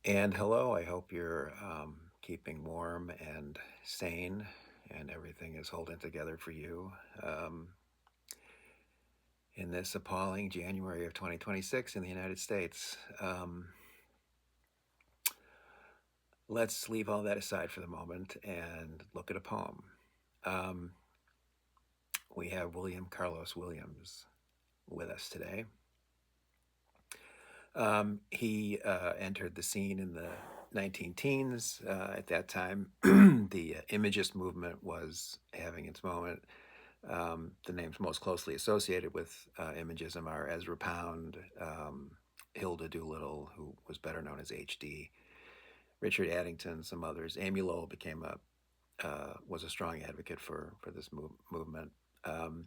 And hello, I hope you're keeping warm and sane and everything is holding together for you um, in this appalling January of 2026 in the United States. Let's leave all that aside for the moment and look at a poem. Um, we have William Carlos Williams with us today. He entered the scene in the 19 teens. At that time, the Imagist movement was having its moment. The names most closely associated with Imagism are Ezra Pound, Hilda Doolittle, who was better known as HD, Richard Addington, some others. Amy Lowell was a strong advocate for this movement. Um,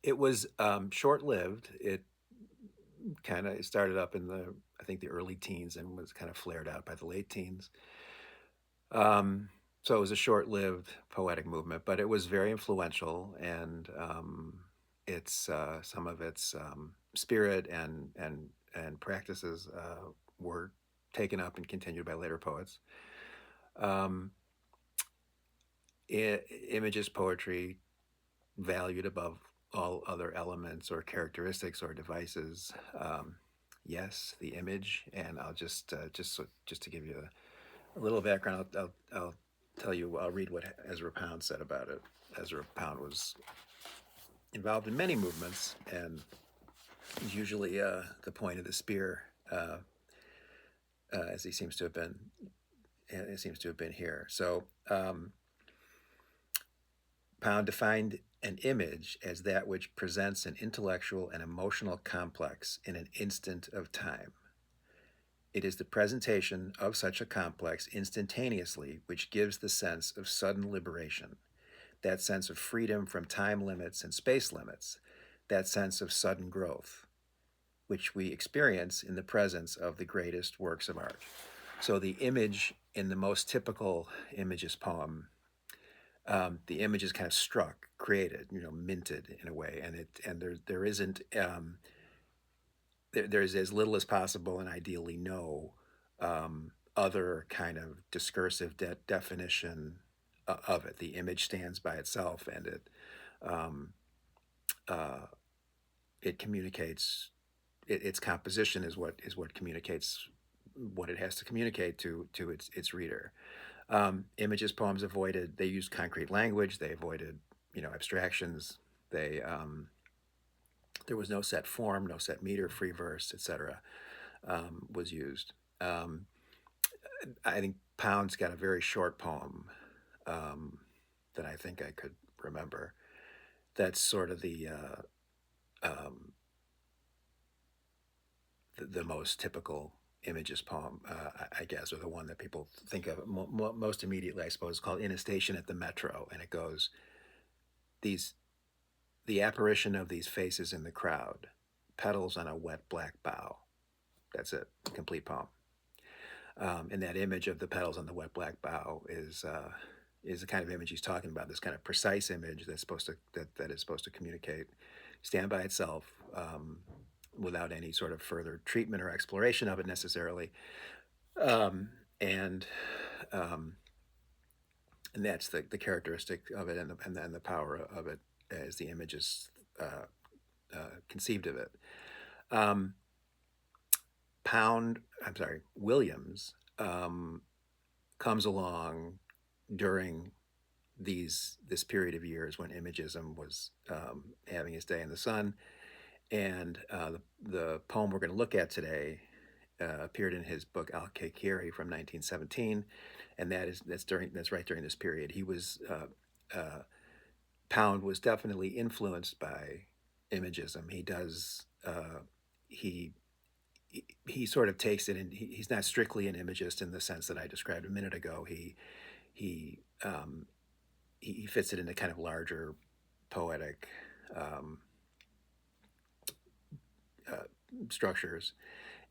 it was short lived. It kind of started up in I think the early teens and was kind of flared out by the late teens. Um, so it was a short-lived poetic movement, but it was very influential, and its some of its spirit and practices were taken up and continued by later poets. Um, Imagist poetry valued above all other elements or characteristics or devices. Yes, the image, and I'll just to give you a little background. I'll tell you. I'll read what Ezra Pound said about it. Ezra Pound was involved in many movements, and is usually the point of the spear, as he seems to have been. It seems to have been here. So Pound defined an image as that which presents an intellectual and emotional complex in an instant of time. It is the presentation of such a complex instantaneously which gives the sense of sudden liberation, that sense of freedom from time limits and space limits, that sense of sudden growth, which we experience in the presence of the greatest works of art. So the image in the most typical Imagist poem, the image is kind of struck, created, minted in a way, and there isn't there's as little as possible and ideally no other kind of discursive definition of it. The image stands by itself, and um, uh, it communicates. Its composition is what communicates what it has to communicate to its reader. Imagist poems avoided. They used concrete language. They avoided abstractions. They There was no set form, no set meter, free verse, etc. Was used. Um, I think Pound's got a very short poem um, that I think I could remember. That's sort of um, the most typical Imagist poem, I guess, or the one that people think of most immediately, I suppose, called "In a Station at the Metro," and it goes, "These the apparition of these faces in the crowd, petals on a wet black bough." That's it, complete poem. And that image of the petals on the wet black bough is the kind of image he's talking about. This kind of precise image that is supposed to communicate, stand by itself, without any sort of further treatment or exploration of it necessarily, um, and um, and that's the characteristic of it, and the power of it as the image is conceived of it. Um, Williams comes along during this period of years when Imagism was having its day in the sun, and the poem we're going to look at today appeared in his book Al Khairi from 1917, and that's right during this period. Pound was definitely influenced by Imagism. He he sort of takes it, and he's not strictly an Imagist in the sense that I described a minute ago. He um, he fits it into kind of larger poetic um, uh, structures,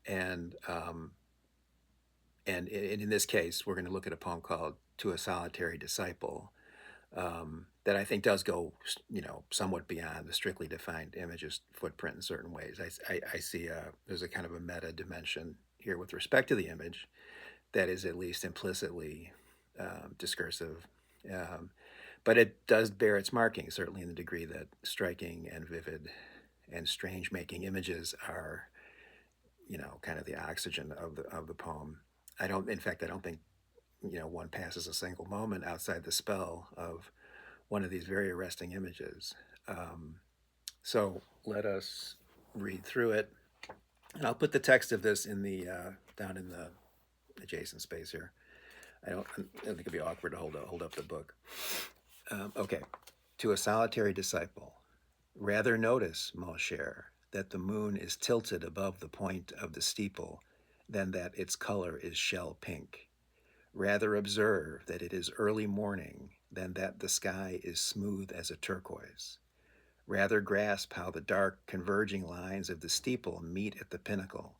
and and in this case, we're going to look at a poem called "To a Solitary Disciple," that I think does go, somewhat beyond the strictly defined Imagist footprint in certain ways. I see there's a kind of a meta dimension here with respect to the image that is at least implicitly discursive. Um, but it does bear its marking, certainly in the degree that striking and vivid and strange making images are, kind of the oxygen of the poem. In fact, I don't think, one passes a single moment outside the spell of one of these very arresting images. So let us read through it. And I'll put the text of this in the down in the adjacent space here. I don't think it'd be awkward to hold up the book. Okay. To a solitary disciple, rather notice, cher, that the moon is tilted above the point of the steeple than that its color is shell pink. Rather observe that it is early morning than that the sky is smooth as a turquoise. Rather grasp how the dark converging lines of the steeple meet at the pinnacle.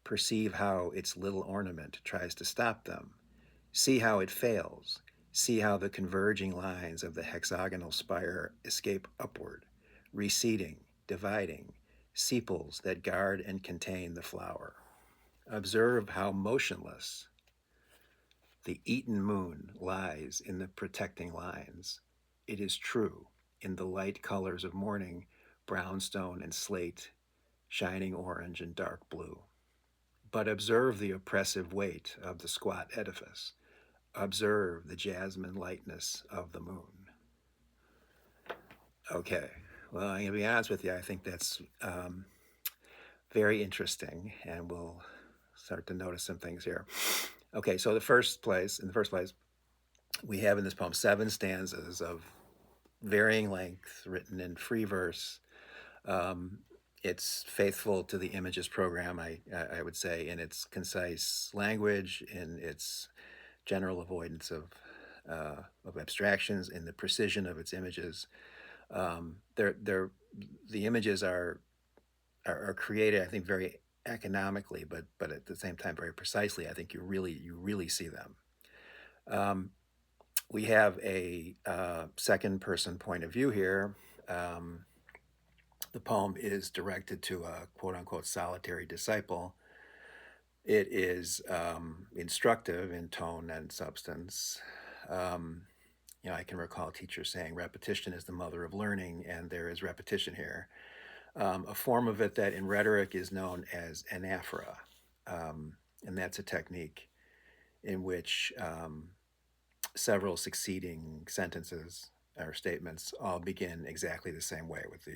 Perceive how its little ornament tries to stop them. See how it fails. See how the converging lines of the hexagonal spire escape upward, receding, dividing, sepals that guard and contain the flower. Observe how motionless the eaten moon lies in the protecting lines. It is true, in the light colors of morning, brownstone and slate, shining orange and dark blue. But observe the oppressive weight of the squat edifice. Observe the jasmine lightness of the moon. Okay, well, I'm going to be honest with you. I think that's very interesting, and we'll start to notice some things here. Okay, so in the first place, we have in this poem 7 stanzas of varying length, written in free verse. It's faithful to the Images program, I would say, in its concise language, in its general avoidance of abstractions, in the precision of its images. The images are created, I think, very economically, but at the same time very precisely. I think you really see them. We have a second person point of view here. The poem is directed to a quote unquote solitary disciple. It is instructive in tone and substance. I can recall teachers saying repetition is the mother of learning, and there is repetition here. A form of it that in rhetoric is known as anaphora, and that's a technique in which several succeeding sentences or statements all begin exactly the same way with the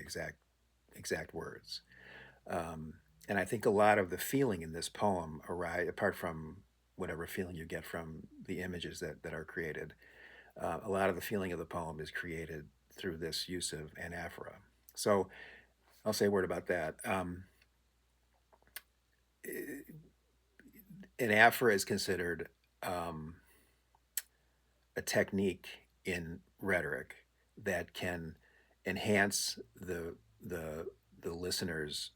exact words. And I think a lot of the feeling in this poem apart from whatever feeling you get from the images that are created, a lot of the feeling of the poem is created through this use of anaphora. So I'll say a word about that. Anaphora is considered a technique in rhetoric that can enhance the listener's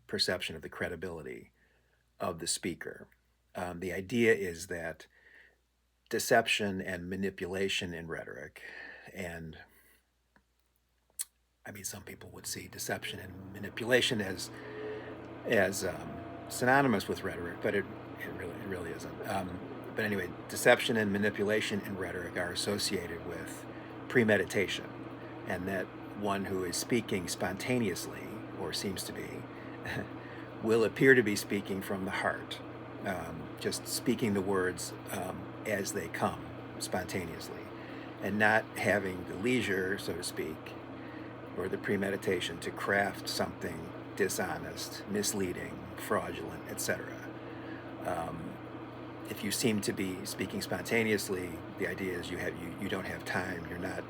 perception of the credibility of the speaker. The idea is that deception and manipulation in rhetoric, and some people would see deception and manipulation as synonymous with rhetoric, but it really isn't. But anyway, deception and manipulation in rhetoric are associated with premeditation, and that one who is speaking spontaneously, or seems to be, will appear to be speaking from the heart, just speaking the words as they come spontaneously, and not having the leisure, so to speak, or the premeditation to craft something dishonest, misleading, fraudulent, etc. If you seem to be speaking spontaneously, the idea is you don't have time. You're not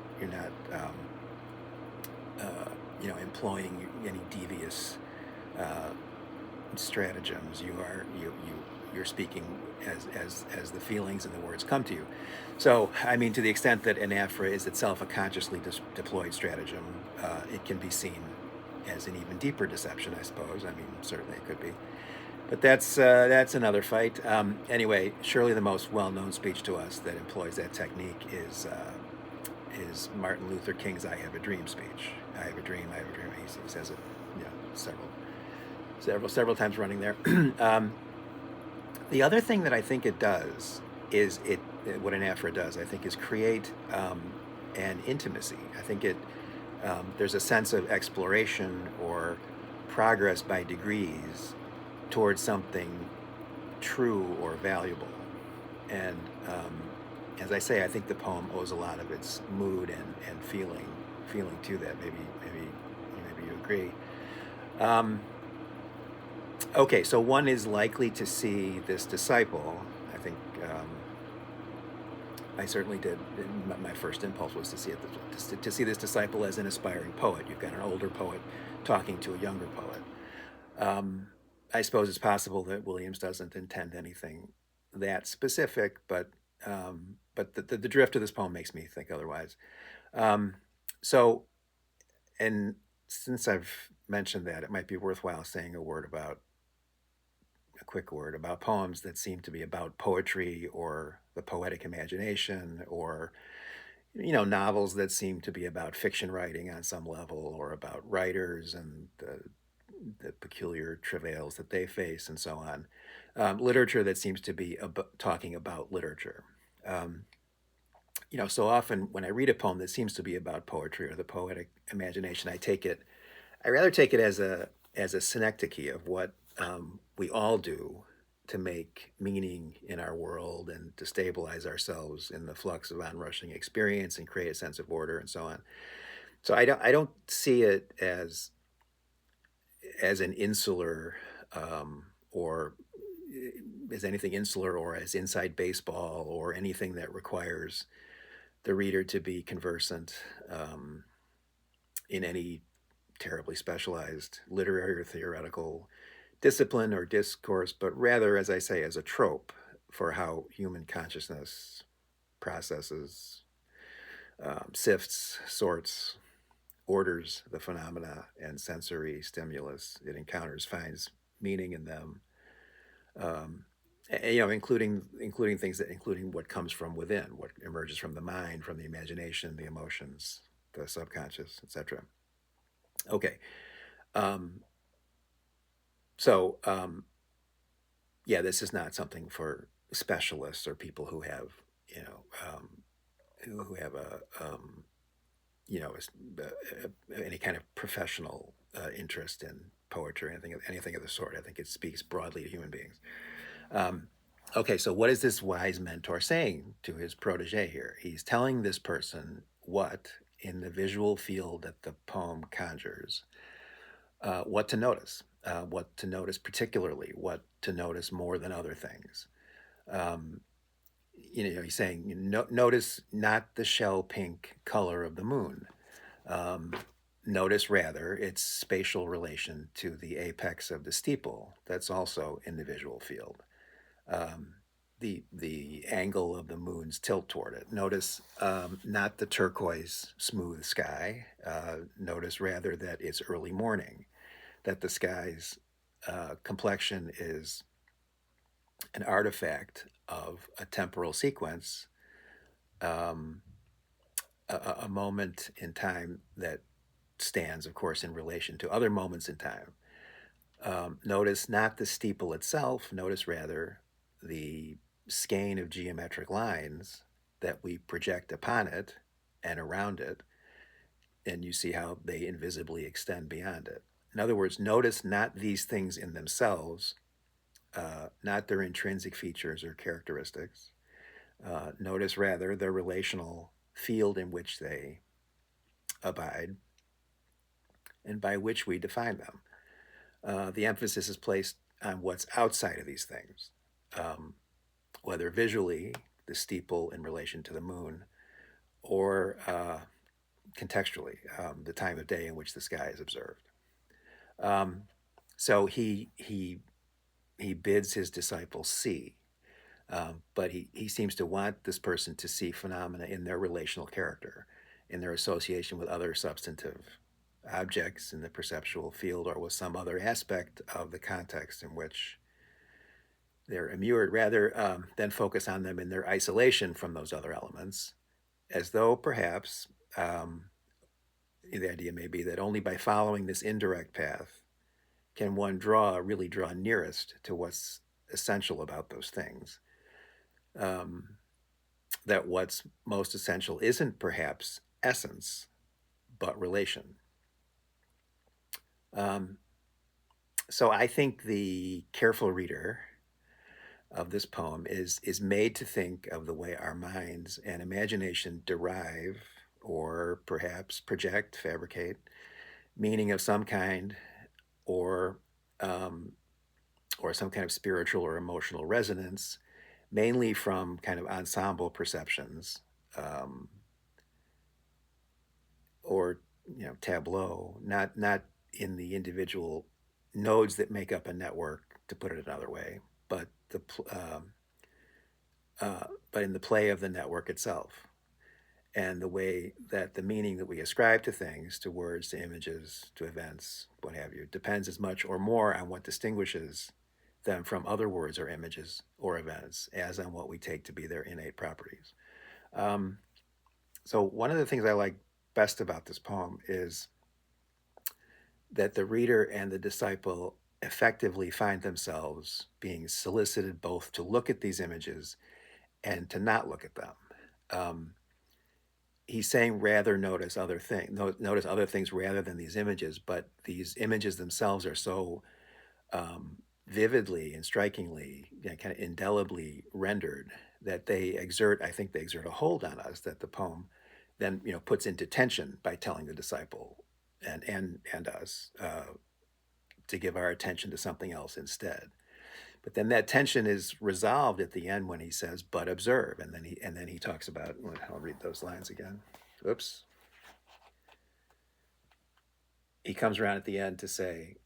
employing any devious stratagems. You're speaking as the feelings and the words come to you. So, to the extent that anaphora is itself a consciously deployed stratagem, it can be seen as an even deeper deception, I suppose. Certainly it could be. But that's another fight. Anyway, surely the most well-known speech to us that employs that technique is Martin Luther King's "I Have a Dream" speech. I have a dream. He says it, several times running there. um, the other thing that I think it does is what an aphra does, I think, is create an intimacy. I think there's a sense of exploration or progress by degrees towards something true or valuable. And as I say, I think the poem owes a lot of its mood and feeling to that. Maybe you agree. Um, okay, so one is likely to see this disciple. I think I certainly did. My first impulse was to see to see this disciple as an aspiring poet. You've got an older poet talking to a younger poet. Um, I suppose it's possible that Williams doesn't intend anything that specific, but the drift of this poem makes me think otherwise. Um, so, and since I've mentioned that, it might be worthwhile saying a quick word about poems that seem to be about poetry or the poetic imagination, or novels that seem to be about fiction writing on some level, or about writers and the peculiar travails that they face, and so on. Literature that seems to be talking about literature. Um, so often when I read a poem that seems to be about poetry or the poetic imagination, I rather take it as a synecdoche of what we all do to make meaning in our world and to stabilize ourselves in the flux of onrushing experience and create a sense of order and so on. So I don't see it as an insular or as anything insular or as inside baseball or anything that requires the reader to be conversant in any terribly specialized literary or theoretical discipline or discourse, but rather, as I say, as a trope for how human consciousness processes, sifts, sorts, orders the phenomena and sensory stimulus it encounters, finds meaning in them, um, including things including what comes from within, what emerges from the mind, from the imagination, the emotions, the subconscious, etc. Okay, um, so yeah, this is not something for specialists or people who have you know who have you know any kind of professional interest in poetry or anything of the sort. I think it speaks broadly to human beings. Um, okay, so what is this wise mentor saying to his protege here? He's telling this person what, in the visual field that the poem conjures, what to notice particularly, what to notice more than other things. Um, he's saying, notice not the shell pink color of the moon. Um, Notice rather its spatial relation to the apex of the steeple that's also in the visual field. Um, the angle of the moon's tilt toward it. Notice not the turquoise smooth sky. Notice rather that it's early morning, that the sky's complexion is an artifact of a temporal sequence, um, a moment in time that stands, of course, in relation to other moments in time. Notice not the steeple itself, notice rather the skein of geometric lines that we project upon it and around it, and you see how they invisibly extend beyond it. In other words, notice not these things in themselves, not their intrinsic features or characteristics. Notice rather the relational field in which they abide and by which we define them. The emphasis is placed on what's outside of these things, um, whether visually, the steeple in relation to the moon, or contextually, the time of day in which the sky is observed. Um, so he bids his disciples see, but he seems to want this person to see phenomena in their relational character, in their association with other substantive objects in the perceptual field, or with some other aspect of the context in which they're immured, rather than focus on them in their isolation from those other elements, as though perhaps the idea may be that only by following this indirect path can one really draw nearest to what's essential about those things? Um, that what's most essential isn't perhaps essence, but relation. Um, so I think the careful reader of this poem is made to think of the way our minds and imagination derive or perhaps project, fabricate meaning of some kind, or um, or some kind of spiritual or emotional resonance, mainly from kind of ensemble perceptions, um, or tableau, not in the individual nodes that make up a network, to put it another way, but but in the play of the network itself, and the way that the meaning that we ascribe to things, to words, to images, to events, what have you, depends as much or more on what distinguishes them from other words or images or events as on what we take to be their innate properties. Um, so, one of the things I like best about this poem is that the reader and the disciple effectively find themselves being solicited both to look at these images and to not look at them. Um, he's saying rather notice other things, notice other things rather than these images, but these images themselves are so vividly and strikingly, kind of indelibly rendered, that I think they exert a hold on us, that the poem then puts into tension by telling the disciple and us to give our attention to something else instead. But then that tension is resolved at the end when he says, "But observe," and then he talks about. I'll read those lines again. Oops. He comes around at the end to say,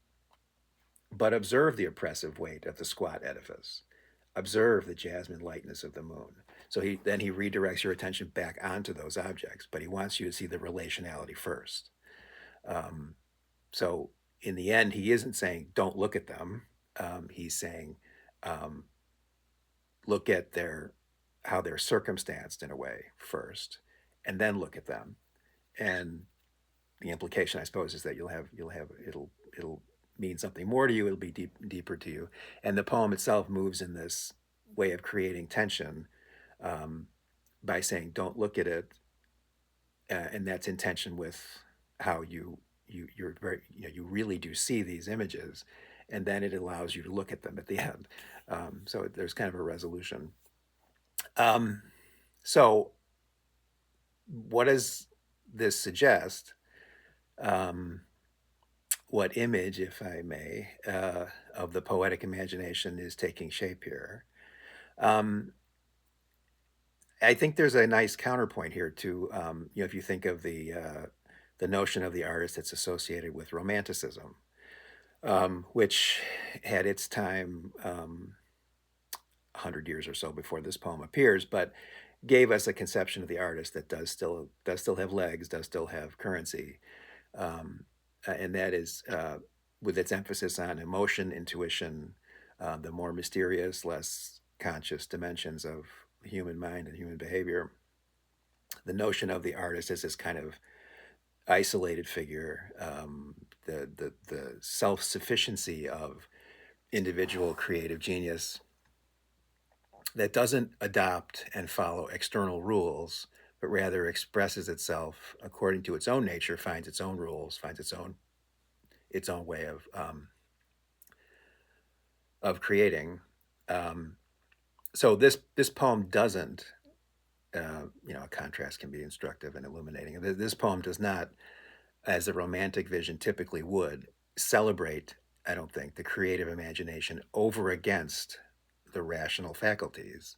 "But observe the oppressive weight of the squat edifice. Observe the jasmine lightness of the moon." So he redirects your attention back onto those objects, but he wants you to see the relationality first. Um, so in the end, he isn't saying don't look at them. He's saying um, look at how they're circumstanced in a way first, and then look at them. And the implication, I suppose, is that it'll mean something more to you. It'll be deeper to you. And the poem itself moves in this way of creating tension, um, by saying, "Don't look at it," and that's in tension with how you're very you really do see these images, and then it allows you to look at them at the end. So there's kind of a resolution. Um, so what does this suggest? Um, what image, if I may, of the poetic imagination is taking shape here? Um, I think there's a nice counterpoint here to, if you think of the notion of the artist that's associated with Romanticism, which had its time 100 years or so before this poem appears, but gave us a conception of the artist that does still have legs, does still have currency, and that is with its emphasis on emotion, intuition, the more mysterious, less conscious dimensions of the human mind and human behavior. The notion of the artist as this kind of isolated figure, the self sufficiency of individual creative genius that doesn't adopt and follow external rules, but rather expresses itself according to its own nature, finds its own rules, finds its own way of creating. Um, so this poem doesn't, a contrast can be instructive and illuminating. This poem does not, as the romantic vision typically would, celebrate, I don't think, the creative imagination over against the rational faculties.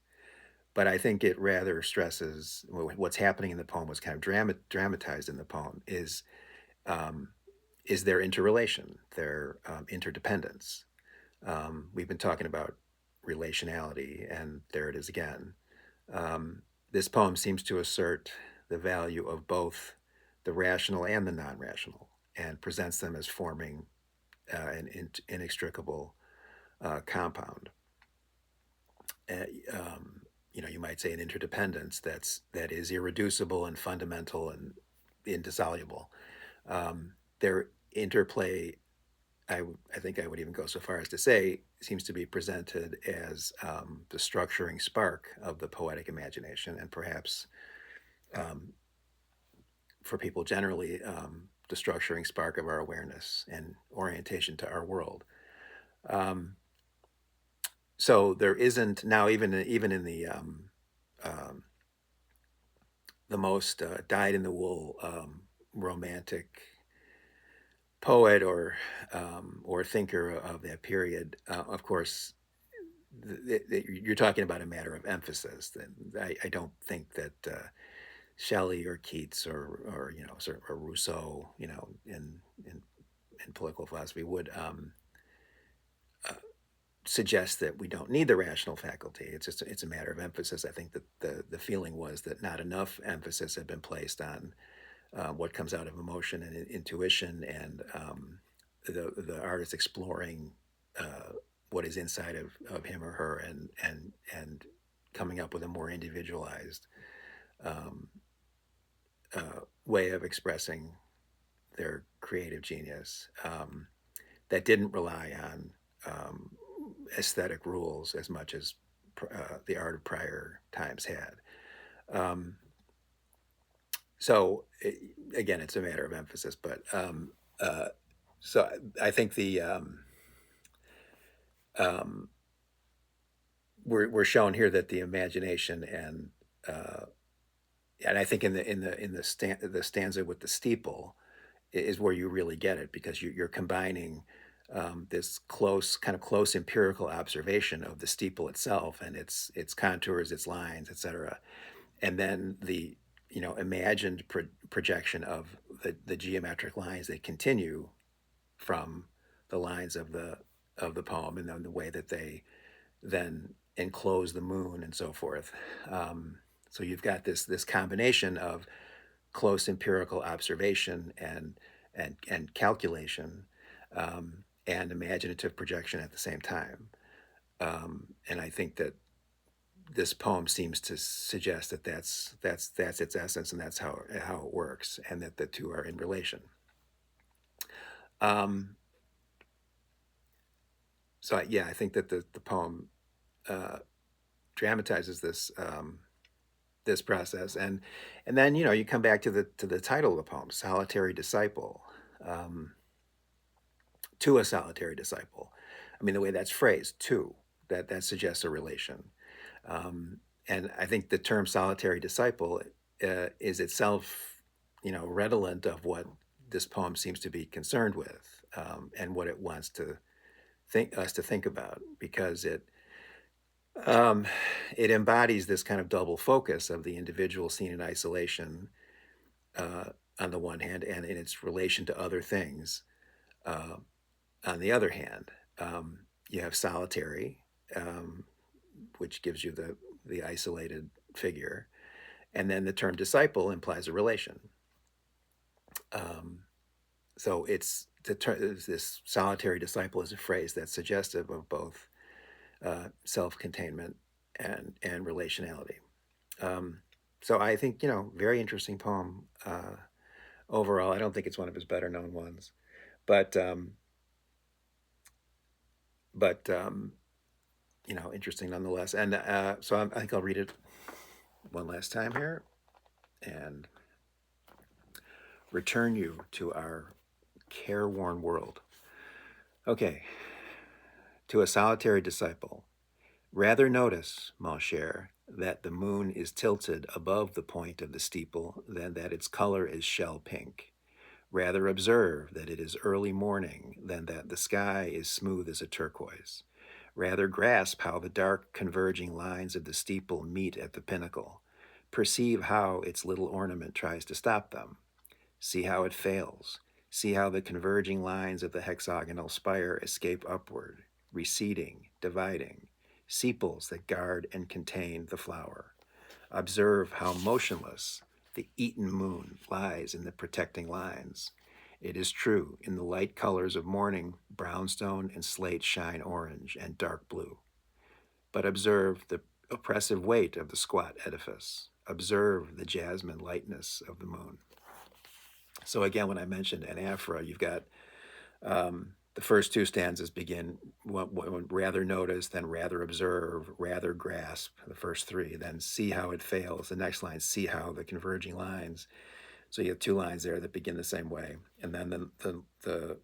But I think it rather stresses what's happening in the poem, what's kind of dramatized in the poem, um, is their interrelation, their interdependence. We've been talking about relationality, and there it is again. Um, this poem seems to assert the value of both the rational and the non rational, and presents them as forming an inextricable compound. Uh, um, you might say an interdependence that is irreducible and fundamental and indissoluble. Their interplay I think I would even go so far as to say seems to be presented as the structuring spark of the poetic imagination, and perhaps um, for people generally, the structuring spark of our awareness and orientation to our world. Um, so there isn't now, even in um, the most dyed-in-the-wool romantic poet or thinker of that period. Of course, you're talking about a matter of emphasis. I don't think that Shelley or Keats or sort of or Rousseau, in in political philosophy would uh, suggest that we don't need the rational faculty. It's a matter of emphasis. I think that the feeling was that not enough emphasis had been placed on what comes out of emotion and intuition, and the artist exploring what is inside of him or her, and coming up with a more individualized um, way of expressing their creative genius that didn't rely on um, aesthetic rules as much as the art of prior times had. Um, so again, it's a matter of emphasis, but uh, so I think um, we're shown here that the imagination uh, and I think in the stanza with the steeple is where you really get it, because you're combining this close empirical observation of the steeple itself and its contours, its lines, etc., and then the imagined projection of the geometric lines that continue from the lines of the poem, and then the way that they then enclose the moon and so forth. Um, so you've got this combination of close empirical observation and calculation, and imaginative projection at the same time. And I think that this poem seems to suggest that that's its essence, and that's how it works, and that the two are in relation. Um, so yeah, I think that the poem uh, dramatizes this process, and then you come back to the title of the poem, "Solitary Disciple." Um, to a solitary disciple. I mean, the way that's phrased, to, that suggests a relation. Um, and I think the term solitary disciple is itself, redolent of what this poem seems to be concerned with, and what it wants to think about, because um, it embodies this kind of double focus of the individual seen in isolation uh, on the one hand, and in its relation to other things uh, on the other hand. You have solitary, um, which gives you the isolated figure, and then the term disciple implies a relation. Um, so this solitary disciple is a phrase that's suggestive of both self-containment and relationality. Um, so I think very interesting poem overall. I don't think it's one of his better known ones, but but interesting nonetheless. And so I think I'll read it one last time here and return you to our careworn world. Okay, to a solitary disciple. Rather notice, mon cher, that the moon is tilted above the point of the steeple than that its color is shell pink. Rather observe that it is early morning than that the sky is smooth as a turquoise. Rather grasp how the dark converging lines of the steeple meet at the pinnacle. Perceive how its little ornament tries to stop them. See how it fails. See how the converging lines of the hexagonal spire escape upward, receding, dividing, sepals that guard and contain the flower. Observe how motionless the eaten moon lies in the protecting lines. It is true, in the light colors of morning, brownstone and slate shine orange and dark blue. But observe the oppressive weight of the squat edifice. Observe the jasmine lightness of the moon. So again, when I mentioned an aphra, you've got the first two stanzas begin rather notice, then rather observe, rather grasp, the first three, then see how it fails. The next line, see how the converging lines. So you have two lines there that begin the same way. And then the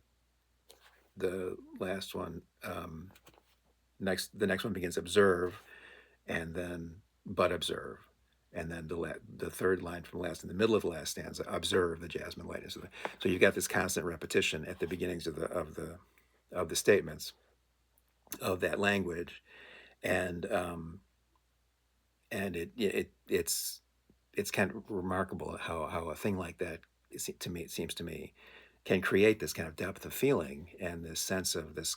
last one, the next one begins observe, and then but observe. And then the third line from the last, in the middle of the last stanza, observe the jasmine lightness. So you've got this constant repetition at the beginnings of the statements of that language, and it's kind of remarkable how a thing like that, it seems to me, can create this kind of depth of feeling and this sense of this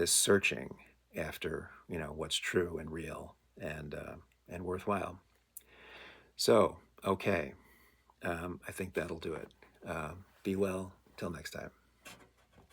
searching after what's true and real and worthwhile. So okay, I think that'll do it. Be well till next time.